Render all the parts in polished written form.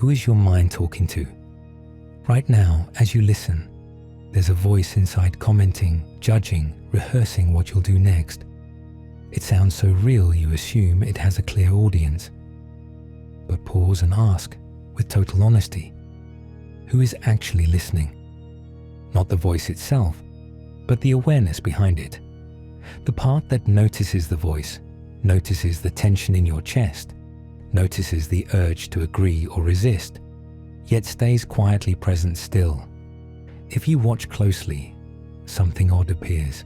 Who is your mind talking to? Right now, as you listen, there's a voice inside commenting, judging, rehearsing what you'll do next. It sounds so real you assume it has a clear audience. But pause and ask, with total honesty, who is actually listening? Not the voice itself, but the awareness behind it. The part that notices the voice, notices the tension in your chest, notices the urge to agree or resist, yet stays quietly present still. If you watch closely, something odd appears.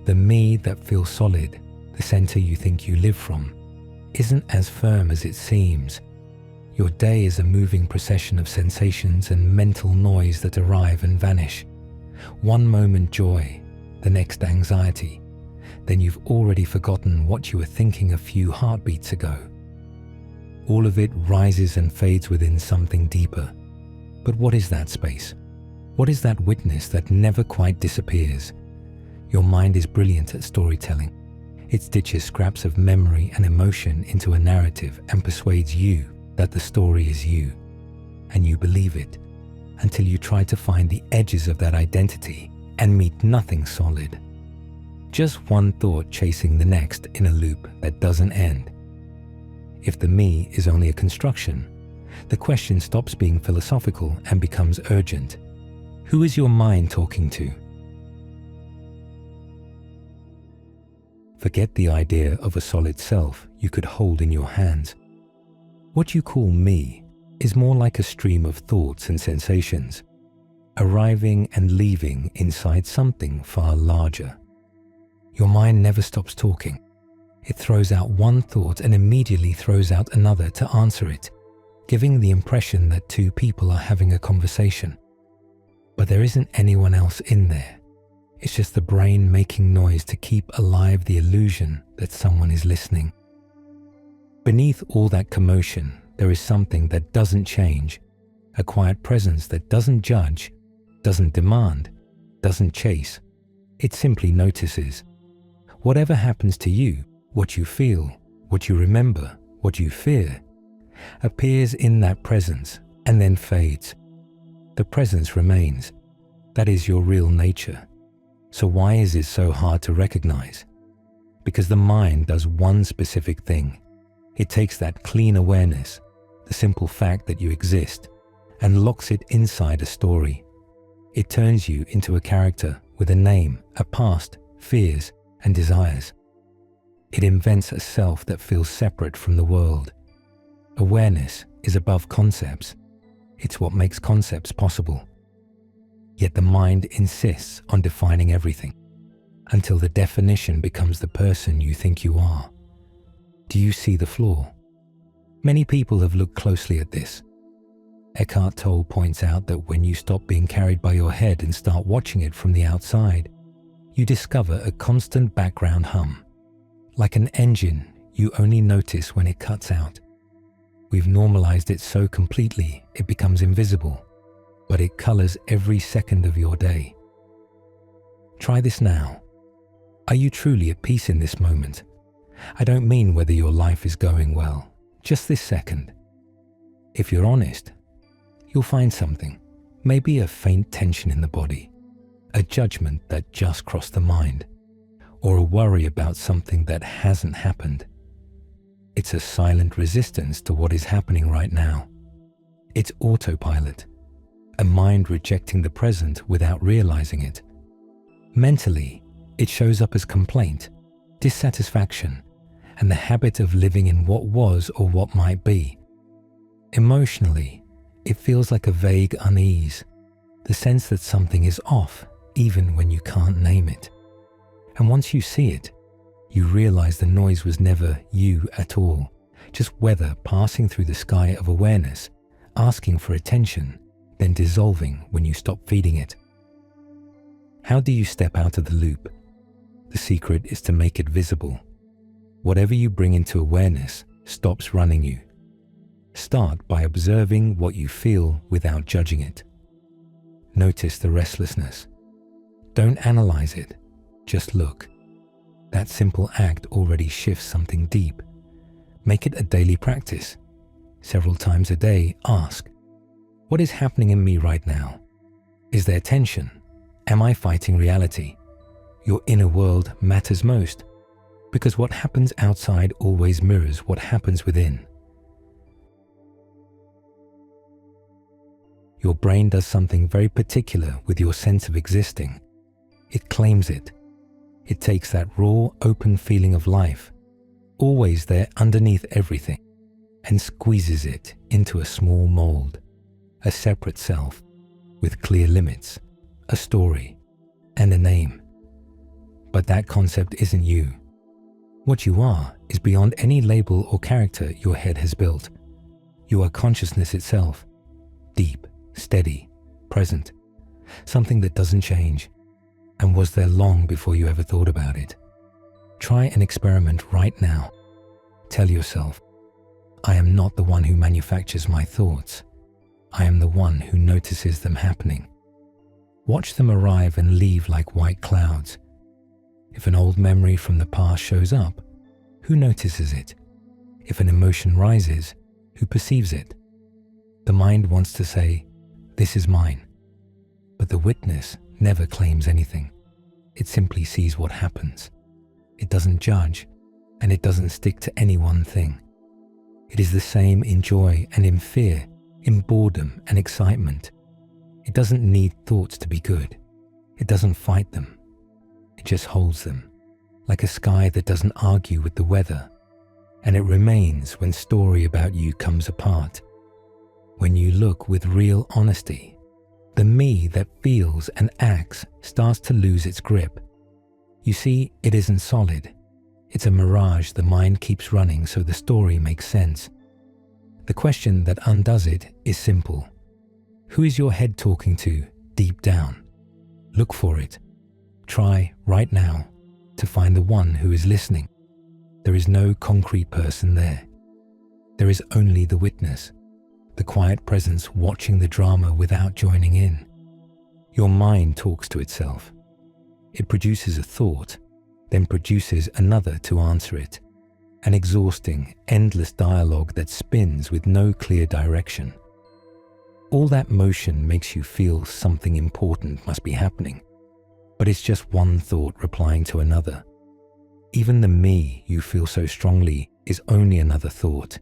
The me that feels solid, the center you think you live from, isn't as firm as it seems. Your day is a moving procession of sensations and mental noise that arrive and vanish. One moment joy, the next anxiety. Then you've already forgotten what you were thinking a few heartbeats ago. All of it rises and fades within something deeper. But what is that space? What is that witness that never quite disappears? Your mind is brilliant at storytelling. It stitches scraps of memory and emotion into a narrative and persuades you that the story is you. And you believe it, until you try to find the edges of that identity and meet nothing solid. Just one thought chasing the next in a loop that doesn't end. If the me is only a construction, the question stops being philosophical and becomes urgent. Who is your mind talking to? Forget the idea of a solid self you could hold in your hands. What you call me is more like a stream of thoughts and sensations, arriving and leaving inside something far larger. Your mind never stops talking. It throws out one thought and immediately throws out another to answer it, giving the impression that two people are having a conversation. But there isn't anyone else in there. It's just the brain making noise to keep alive the illusion that someone is listening. Beneath all that commotion, there is something that doesn't change, a quiet presence that doesn't judge, doesn't demand, doesn't chase. It simply notices. Whatever happens to you, what you feel, what you remember, what you fear, appears in that presence and then fades. The presence remains. That is your real nature. So why is it so hard to recognize? Because the mind does one specific thing. It takes that clean awareness, the simple fact that you exist, and locks it inside a story. It turns you into a character with a name, a past, fears, and desires. It invents a self that feels separate from the world. Awareness is above concepts. It's what makes concepts possible. Yet the mind insists on defining everything, until the definition becomes the person you think you are. Do you see the flaw? Many people have looked closely at this. Eckhart Tolle points out that when you stop being carried by your head and start watching it from the outside, you discover a constant background hum. Like an engine, you only notice when it cuts out. We've normalized it so completely it becomes invisible, but it colors every second of your day. Try this now. Are you truly at peace in this moment? I don't mean whether your life is going well, just this second. If you're honest, you'll find something, maybe a faint tension in the body, a judgment that just crossed the mind, or a worry about something that hasn't happened. It's a silent resistance to what is happening right now. It's autopilot, a mind rejecting the present without realizing it. Mentally, it shows up as complaint, dissatisfaction, and the habit of living in what was or what might be. Emotionally, it feels like a vague unease, the sense that something is off even when you can't name it. And once you see it, you realize the noise was never you at all, just weather passing through the sky of awareness, asking for attention, then dissolving when you stop feeding it. How do you step out of the loop? The secret is to make it visible. Whatever you bring into awareness stops running you. Start by observing what you feel without judging it. Notice the restlessness. Don't analyze it, just look. That simple act already shifts something deep. Make it a daily practice. Several times a day, ask, what is happening in me right now? Is there tension? Am I fighting reality? Your inner world matters most, because what happens outside always mirrors what happens within. Your brain does something very particular with your sense of existing. It claims it. It takes that raw, open feeling of life, always there underneath everything, and squeezes it into a small mold, a separate self, with clear limits, a story, and a name. But that concept isn't you. What you are is beyond any label or character your head has built. You are consciousness itself, deep, steady, present, something that doesn't change, and was there long before you ever thought about it. Try an experiment right now. Tell yourself, I am not the one who manufactures my thoughts. I am the one who notices them happening. Watch them arrive and leave like white clouds. If an old memory from the past shows up, who notices it? If an emotion rises, who perceives it? The mind wants to say, this is mine. But the witness never claims anything. It simply sees what happens. It doesn't judge, and it doesn't stick to any one thing. It is the same in joy and in fear, in boredom and excitement. It doesn't need thoughts to be good. It doesn't fight them. It just holds them, like a sky that doesn't argue with the weather, and it remains when story about you comes apart. When you look with real honesty, the me that feels and acts starts to lose its grip. You see, it isn't solid. It's a mirage the mind keeps running so the story makes sense. The question that undoes it is simple. Who is your head talking to deep down? Look for it. Try right now to find the one who is listening. There is no concrete person there. There is only the witness, the quiet presence watching the drama without joining in. Your mind talks to itself. It produces a thought, then produces another to answer it. An exhausting, endless dialogue that spins with no clear direction. All that motion makes you feel something important must be happening, but it's just one thought replying to another. Even the me you feel so strongly is only another thought,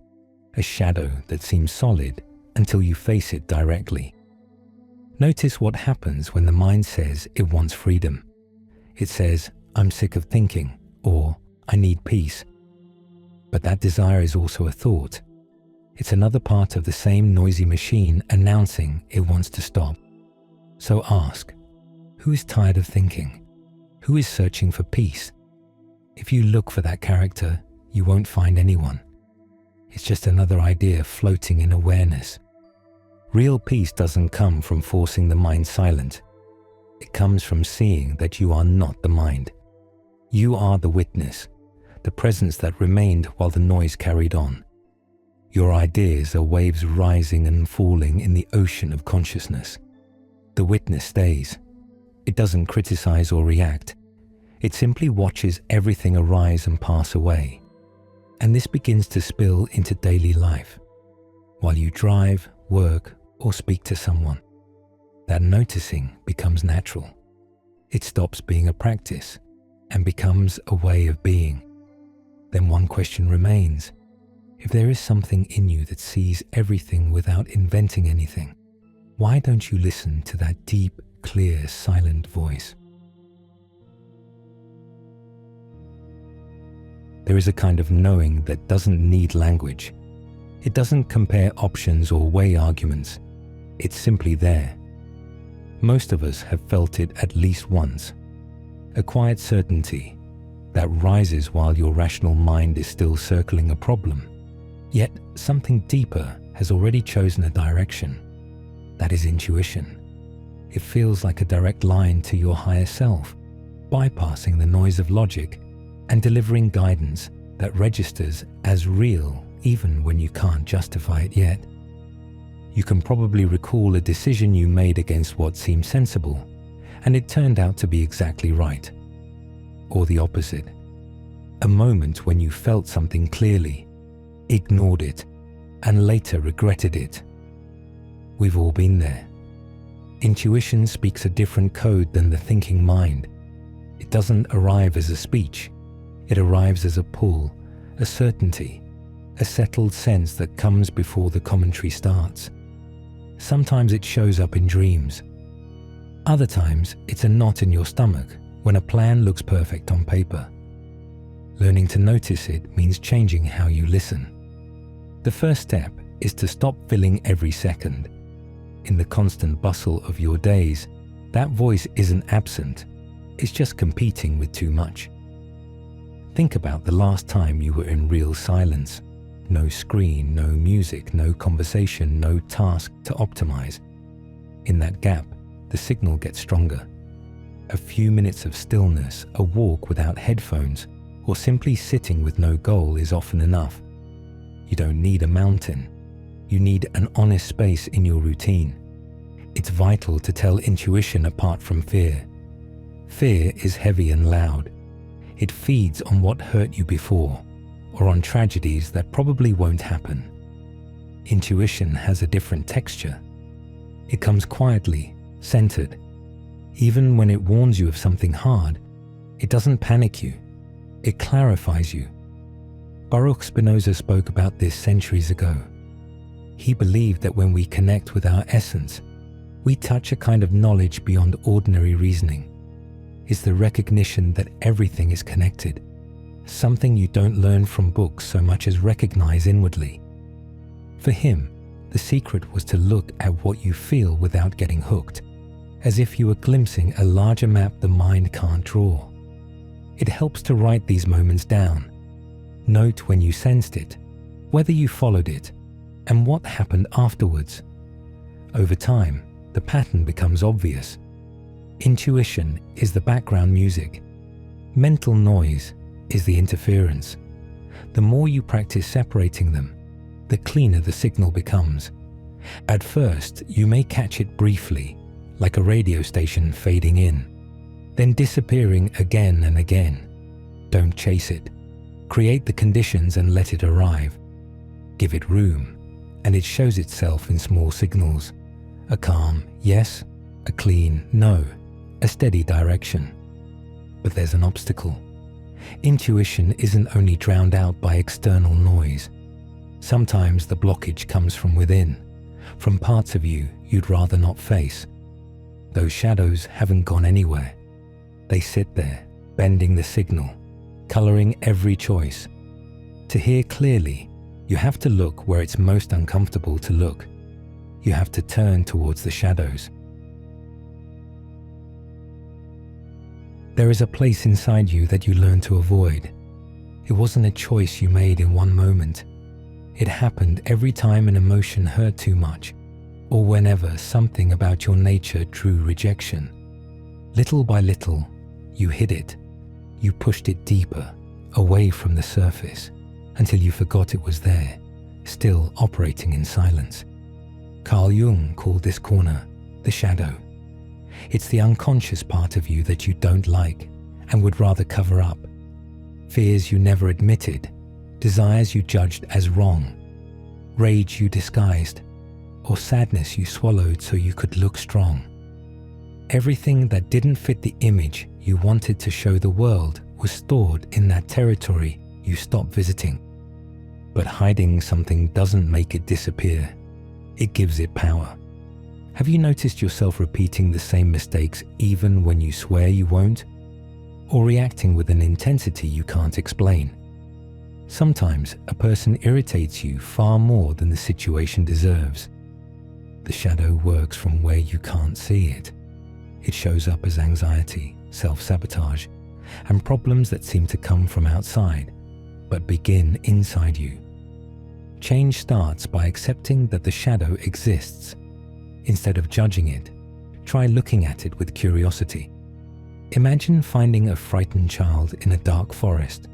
a shadow that seems solid until you face it directly. Notice what happens when the mind says it wants freedom. It says, I'm sick of thinking, or I need peace. But that desire is also a thought. It's another part of the same noisy machine announcing it wants to stop. So ask, who is tired of thinking? Who is searching for peace? If you look for that character, you won't find anyone. It's just another idea floating in awareness. Real peace doesn't come from forcing the mind silent. It comes from seeing that you are not the mind. You are the witness, the presence that remained while the noise carried on. Your ideas are waves rising and falling in the ocean of consciousness. The witness stays. It doesn't criticize or react. It simply watches everything arise and pass away. And this begins to spill into daily life. While you drive, work, or speak to someone, that noticing becomes natural. It stops being a practice and becomes a way of being. Then one question remains. If there is something in you that sees everything without inventing anything, why don't you listen to that deep, clear, silent voice? There is a kind of knowing that doesn't need language. It doesn't compare options or weigh arguments. It's simply there. Most of us have felt it at least once. A quiet certainty that rises while your rational mind is still circling a problem. Yet something deeper has already chosen a direction. That is intuition. It feels like a direct line to your higher self, bypassing the noise of logic and delivering guidance that registers as real even when you can't justify it yet. You can probably recall a decision you made against what seemed sensible, and it turned out to be exactly right. Or the opposite. A moment when you felt something clearly, ignored it, and later regretted it. We've all been there. Intuition speaks a different code than the thinking mind. It doesn't arrive as a speech. It arrives as a pull, a certainty, a settled sense that comes before the commentary starts. Sometimes it shows up in dreams. Other times, it's a knot in your stomach when a plan looks perfect on paper. Learning to notice it means changing how you listen. The first step is to stop filling every second. In the constant bustle of your days, that voice isn't absent, it's just competing with too much. Think about the last time you were in real silence. No screen, no music, no conversation, no task to optimize. In that gap, the signal gets stronger. A few minutes of stillness, a walk without headphones, or simply sitting with no goal is often enough. You don't need a mountain. You need an honest space in your routine. It's vital to tell intuition apart from fear. Fear is heavy and loud. It feeds on what hurt you before, or on tragedies that probably won't happen. Intuition has a different texture. It comes quietly, centered. Even when it warns you of something hard, it doesn't panic you. It clarifies you. Baruch Spinoza spoke about this centuries ago. He believed that when we connect with our essence, we touch a kind of knowledge beyond ordinary reasoning. It's the recognition that everything is connected, something you don't learn from books so much as recognize inwardly. For him, the secret was to look at what you feel without getting hooked, as if you were glimpsing a larger map the mind can't draw. It helps to write these moments down. Note when you sensed it, whether you followed it, and what happened afterwards. Over time, the pattern becomes obvious. Intuition is the background music. Mental noise is the interference. The more you practice separating them, the cleaner the signal becomes. At first, you may catch it briefly, like a radio station fading in, then disappearing again and again. Don't chase it. Create the conditions and let it arrive. Give it room, and it shows itself in small signals. A calm yes, a clean no, a steady direction. But there's an obstacle. Intuition isn't only drowned out by external noise. Sometimes the blockage comes from within, from parts of you you'd rather not face. Those shadows haven't gone anywhere. They sit there, bending the signal, coloring every choice. To hear clearly, you have to look where it's most uncomfortable to look. You have to turn towards the shadows. There is a place inside you that you learn to avoid. It wasn't a choice you made in one moment. It happened every time an emotion hurt too much, or whenever something about your nature drew rejection. Little by little, you hid it. You pushed it deeper, away from the surface, until you forgot it was there, still operating in silence. Carl Jung called this corner the shadow. It's the unconscious part of you that you don't like and would rather cover up. Fears you never admitted, desires you judged as wrong, rage you disguised, or sadness you swallowed so you could look strong. Everything that didn't fit the image you wanted to show the world was stored in that territory you stopped visiting. But hiding something doesn't make it disappear. It gives it power. Have you noticed yourself repeating the same mistakes even when you swear you won't? Or reacting with an intensity you can't explain? Sometimes a person irritates you far more than the situation deserves. The shadow works from where you can't see it. It shows up as anxiety, self-sabotage, and problems that seem to come from outside, but begin inside you. Change starts by accepting that the shadow exists. Instead of judging it, try looking at it with curiosity. Imagine finding a frightened child in a dark forest.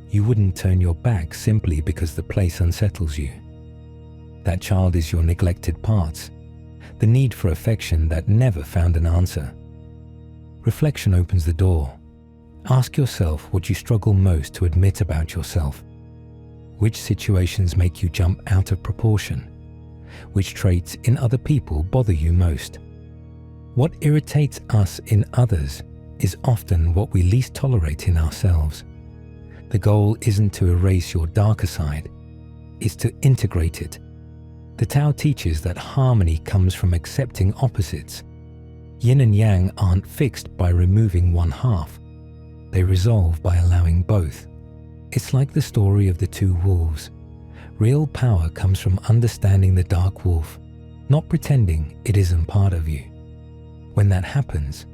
You wouldn't turn your back simply because the place unsettles you. That child is your neglected parts, the need for affection that never found an answer. Reflection opens the door. Ask yourself what you struggle most to admit about yourself. which situations make you jump out of proportion? Which traits in other people bother you most? What irritates us in others is often what we least tolerate in ourselves. The goal isn't to erase your darker side, it's to integrate it. The Tao teaches that harmony comes from accepting opposites. Yin and yang aren't fixed by removing one half. They resolve by allowing both. It's like the story of the two wolves. Real power comes from understanding the dark wolf, not pretending it isn't part of you. When that happens,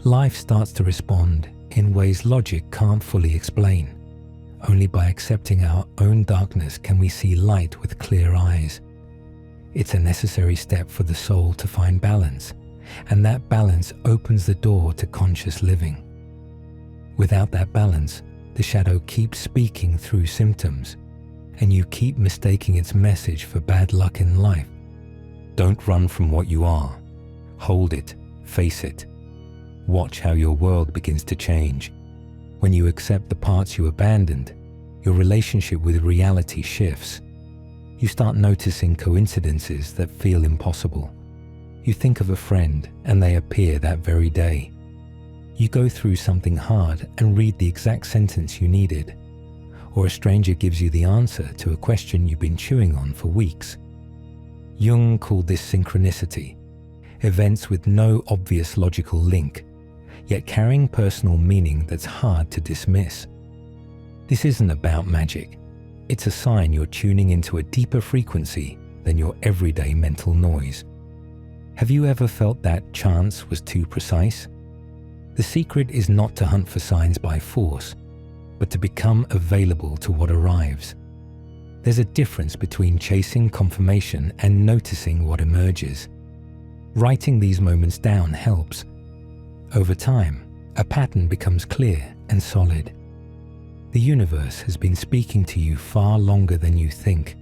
life starts to respond in ways logic can't fully explain. Only by accepting our own darkness can we see light with clear eyes. It's a necessary step for the soul to find balance, and that balance opens the door to conscious living. Without that balance, the shadow keeps speaking through symptoms, and you keep mistaking its message for bad luck in life. Don't run from what you are. Hold it, face it. Watch how your world begins to change. When you accept the parts you abandoned, your relationship with reality shifts. You start noticing coincidences that feel impossible. You think of a friend and they appear that very day. You go through something hard and read the exact sentence you needed. Or a stranger gives you the answer to a question you've been chewing on for weeks. Jung called this synchronicity, events with no obvious logical link, yet carrying personal meaning that's hard to dismiss. This isn't about magic. It's a sign you're tuning into a deeper frequency than your everyday mental noise. Have you ever felt that chance was too precise? The secret is not to hunt for signs by force, but to become available to what arrives. There's a difference between chasing confirmation and noticing what emerges. Writing these moments down helps. Over time, a pattern becomes clear and solid. The universe has been speaking to you far longer than you think,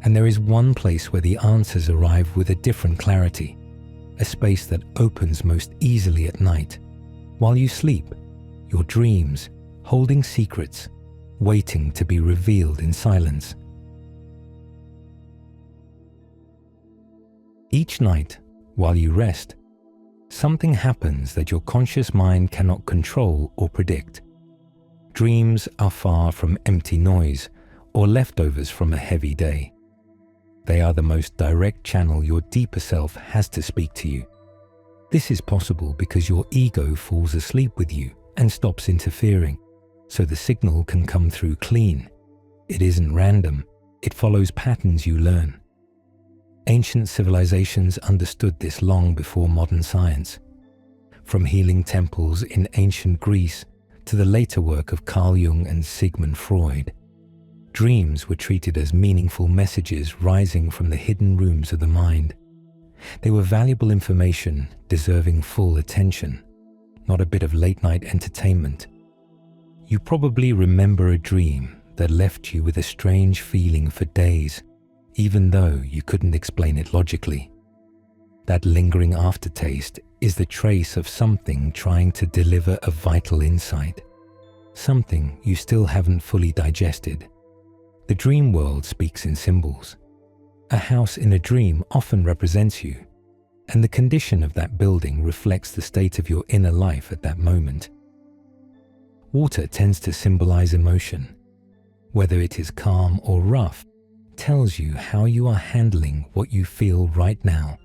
and there is one place where the answers arrive with a different clarity, a space that opens most easily at night. While you sleep, your dreams, holding secrets, waiting to be revealed in silence. Each night, while you rest, something happens that your conscious mind cannot control or predict. Dreams are far from empty noise or leftovers from a heavy day. They are the most direct channel your deeper self has to speak to you. This is possible because your ego falls asleep with you and stops interfering, so the signal can come through clean. It isn't random, it follows patterns you learn. Ancient civilizations understood this long before modern science. From healing temples in ancient Greece to the later work of Carl Jung and Sigmund Freud, dreams were treated as meaningful messages rising from the hidden rooms of the mind. They were valuable information deserving full attention, not a bit of late-night entertainment. You probably remember a dream that left you with a strange feeling for days, even though you couldn't explain it logically. That lingering aftertaste is the trace of something trying to deliver a vital insight, something you still haven't fully digested. The dream world speaks in symbols. A house in a dream often represents you, and the condition of that building reflects the state of your inner life at that moment. Water tends to symbolize emotion. Whether it is calm or rough, tells you how you are handling what you feel right now.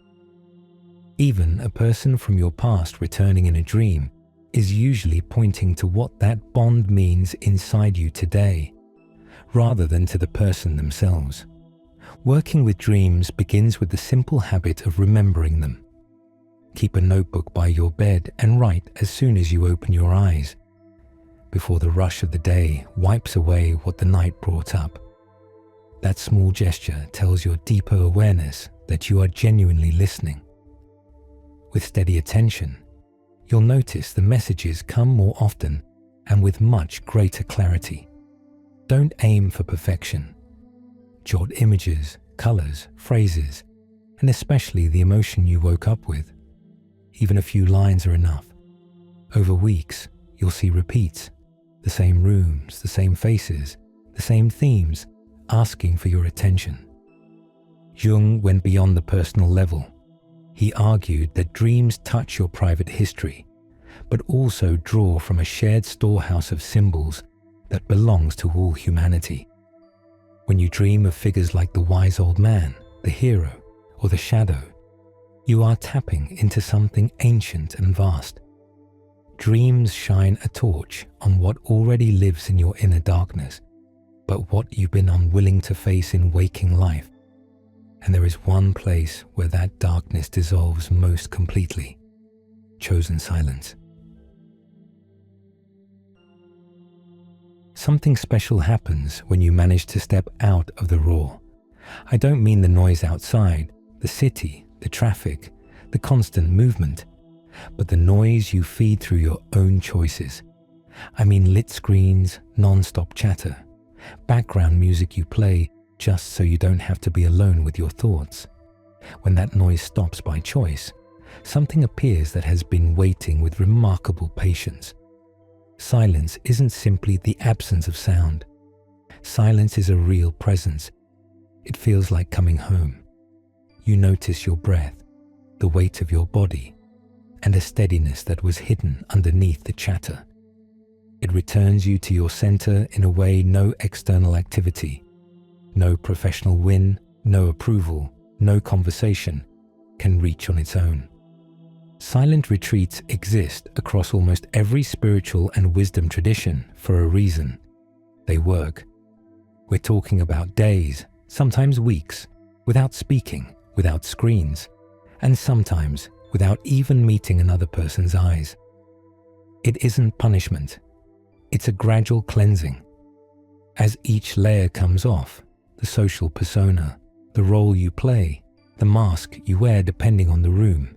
Even a person from your past returning in a dream is usually pointing to what that bond means inside you today, rather than to the person themselves. Working with dreams begins with the simple habit of remembering them. Keep a notebook by your bed and write as soon as you open your eyes, before the rush of the day wipes away what the night brought up. That small gesture tells your deeper awareness that you are genuinely listening. With steady attention, you'll notice the messages come more often and with much greater clarity. Don't aim for perfection. Jot images, colors, phrases, and especially the emotion you woke up with. Even a few lines are enough. Over weeks, you'll see repeats, the same rooms, the same faces, the same themes, asking for your attention. Jung went beyond the personal level. He argued that dreams touch your private history, but also draw from a shared storehouse of symbols that belongs to all humanity. When you dream of figures like the wise old man, the hero, or the shadow, you are tapping into something ancient and vast. Dreams shine a torch on what already lives in your inner darkness, but what you've been unwilling to face in waking life. And there is one place where that darkness dissolves most completely: chosen silence. Something special happens when you manage to step out of the raw. I don't mean the noise outside, the city, the traffic, the constant movement, but the noise you feed through your own choices. I mean lit screens, non-stop chatter, background music you play just so you don't have to be alone with your thoughts. When that noise stops by choice, something appears that has been waiting with remarkable patience. Silence isn't simply the absence of sound. Silence is a real presence. It feels like coming home. You notice your breath, the weight of your body, and a steadiness that was hidden underneath the chatter. It returns you to your center in a way no external activity, no professional win, no approval, no conversation can reach on its own. Silent retreats exist across almost every spiritual and wisdom tradition for a reason. They work. We're talking about days, sometimes weeks, without speaking, without screens, and sometimes without even meeting another person's eyes. It isn't punishment. It's a gradual cleansing. As each layer comes off, the social persona, the role you play, the mask you wear depending on the room,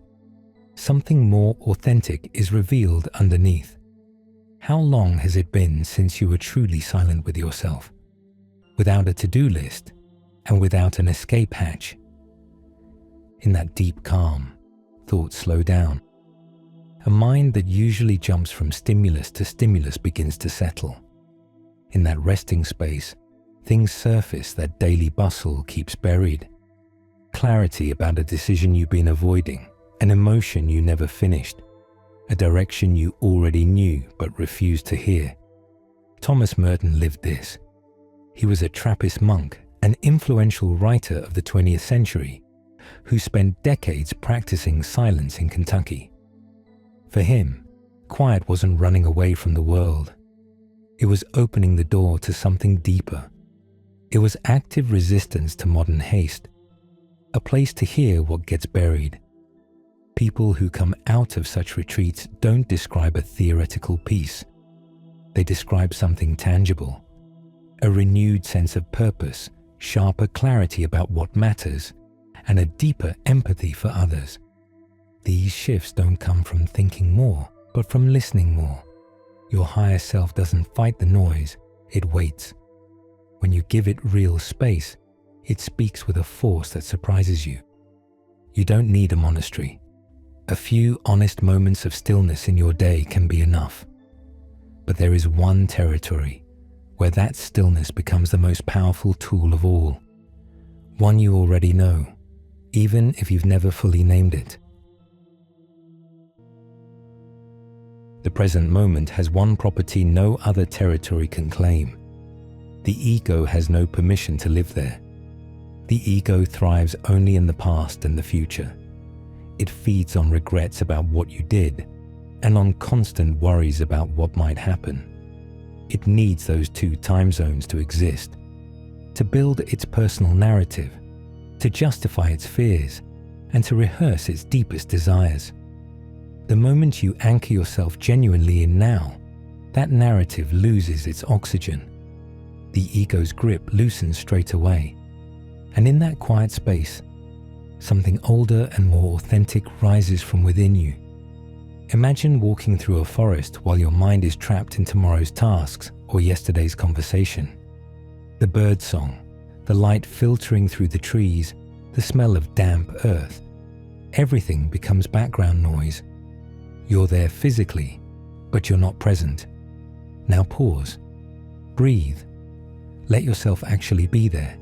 something more authentic is revealed underneath. How long has it been since you were truly silent with yourself, without a to-do list and without an escape hatch? In that deep calm, thoughts slow down. A mind that usually jumps from stimulus to stimulus begins to settle. In that resting space, things surface that daily bustle keeps buried. Clarity about a decision you've been avoiding, an emotion you never finished, a direction you already knew but refused to hear. Thomas Merton lived this. He was a Trappist monk, an influential writer of the 20th century, who spent decades practicing silence in Kentucky. For him, quiet wasn't running away from the world. It was opening the door to something deeper. It was active resistance to modern haste, a place to hear what gets buried. People who come out of such retreats don't describe a theoretical peace. They describe something tangible, a renewed sense of purpose, sharper clarity about what matters, and a deeper empathy for others. These shifts don't come from thinking more, but from listening more. Your higher self doesn't fight the noise, it waits. When you give it real space, it speaks with a force that surprises you. You don't need a monastery. A few honest moments of stillness in your day can be enough. But there is one territory where that stillness becomes the most powerful tool of all. One you already know, even if you've never fully named it. The present moment has one property no other territory can claim. The ego has no permission to live there. The ego thrives only in the past and the future. It feeds on regrets about what you did and on constant worries about what might happen. It needs those two time zones to exist, to build its personal narrative, to justify its fears, and to rehearse its deepest desires. The moment you anchor yourself genuinely in now, that narrative loses its oxygen. The ego's grip loosens straight away. And in that quiet space, something older and more authentic rises from within you. Imagine walking through a forest while your mind is trapped in tomorrow's tasks or yesterday's conversation. The bird song, the light filtering through the trees, the smell of damp earth. Everything becomes background noise. You're there physically, but you're not present. Now pause, breathe, Let yourself actually be there.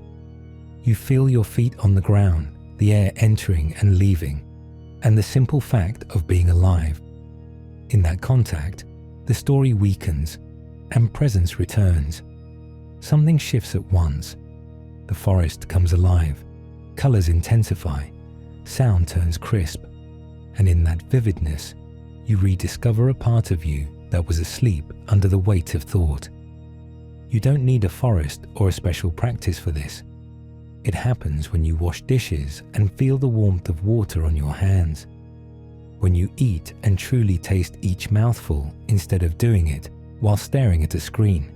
You feel your feet on the ground, the air entering and leaving, and the simple fact of being alive. In that contact, the story weakens and presence returns. Something shifts at once. The forest comes alive, colors intensify, sound turns crisp, and in that vividness, you rediscover a part of you that was asleep under the weight of thought. You don't need a forest or a special practice for this. It happens when you wash dishes and feel the warmth of water on your hands. When you eat and truly taste each mouthful instead of doing it while staring at a screen.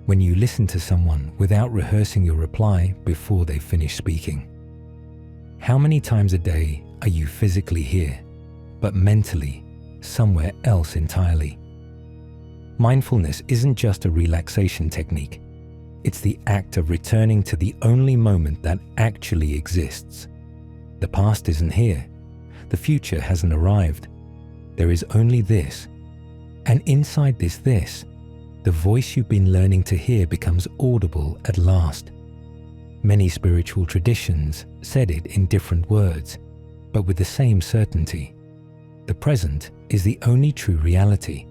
When you listen to someone without rehearsing your reply before they finish speaking. How many times a day are you physically here, but mentally somewhere else entirely? Mindfulness isn't just a relaxation technique. It's the act of returning to the only moment that actually exists. The past isn't here. The future hasn't arrived. There is only this. And inside this, the voice you've been learning to hear becomes audible at last. Many spiritual traditions said it in different words, but with the same certainty. The present is the only true reality.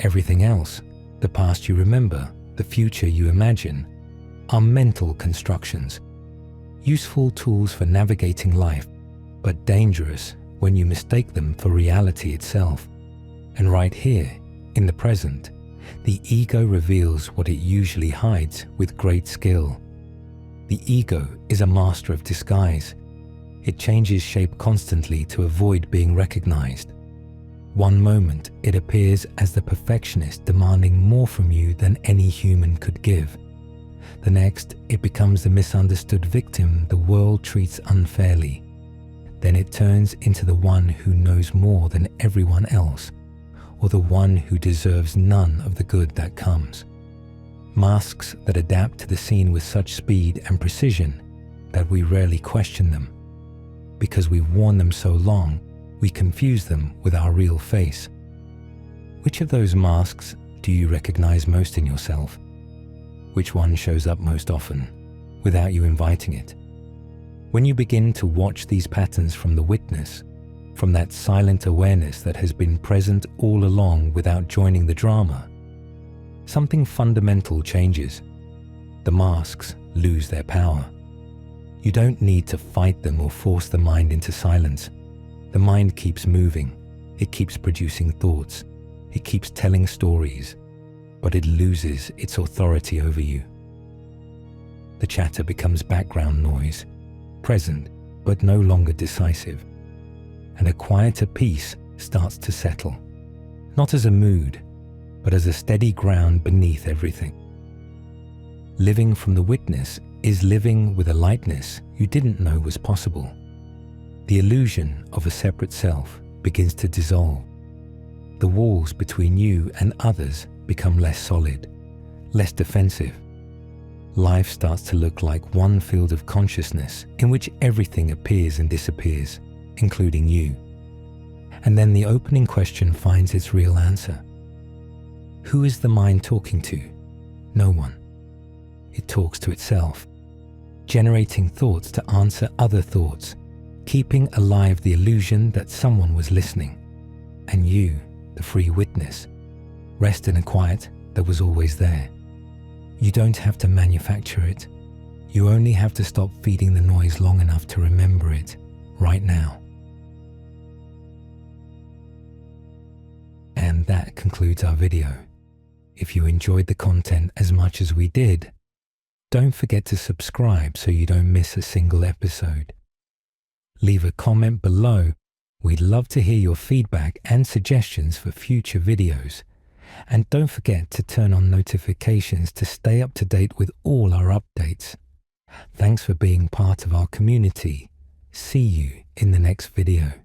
Everything else, the past you remember, the future you imagine, are mental constructions, useful tools for navigating life, but dangerous when you mistake them for reality itself. And right here, in the present, the ego reveals what it usually hides with great skill. The ego is a master of disguise. It changes shape constantly to avoid being recognized. One moment, it appears as the perfectionist demanding more from you than any human could give. The next, it becomes the misunderstood victim the world treats unfairly. Then it turns into the one who knows more than everyone else, or the one who deserves none of the good that comes. Masks that adapt to the scene with such speed and precision that we rarely question them. Because we've worn them so long, we confuse them with our real face. Which of those masks do you recognize most in yourself? Which one shows up most often, without you inviting it? When you begin to watch these patterns from the witness, from that silent awareness that has been present all along without joining the drama, something fundamental changes. The masks lose their power. You don't need to fight them or force the mind into silence. The mind keeps moving. It keeps producing thoughts. It keeps telling stories, but it loses its authority over you. The chatter becomes background noise, present but no longer decisive, and a quieter peace starts to settle, not as a mood, but as a steady ground beneath everything. Living from the witness is living with a lightness you didn't know was possible. The illusion of a separate self begins to dissolve. The walls between you and others become less solid, less defensive. Life starts to look like one field of consciousness in which everything appears and disappears, including you. And then the opening question finds its real answer. Who is the mind talking to? No one. It talks to itself, generating thoughts to answer other thoughts, keeping alive the illusion that someone was listening. And you, the free witness, rest in a quiet that was always there. You don't have to manufacture it. You only have to stop feeding the noise long enough to remember it right now. And that concludes our video. If you enjoyed the content as much as we did, don't forget to subscribe so you don't miss a single episode. Leave a comment below. We'd love to hear your feedback and suggestions for future videos. And don't forget to turn on notifications to stay up to date with all our updates. Thanks for being part of our community. See you in the next video.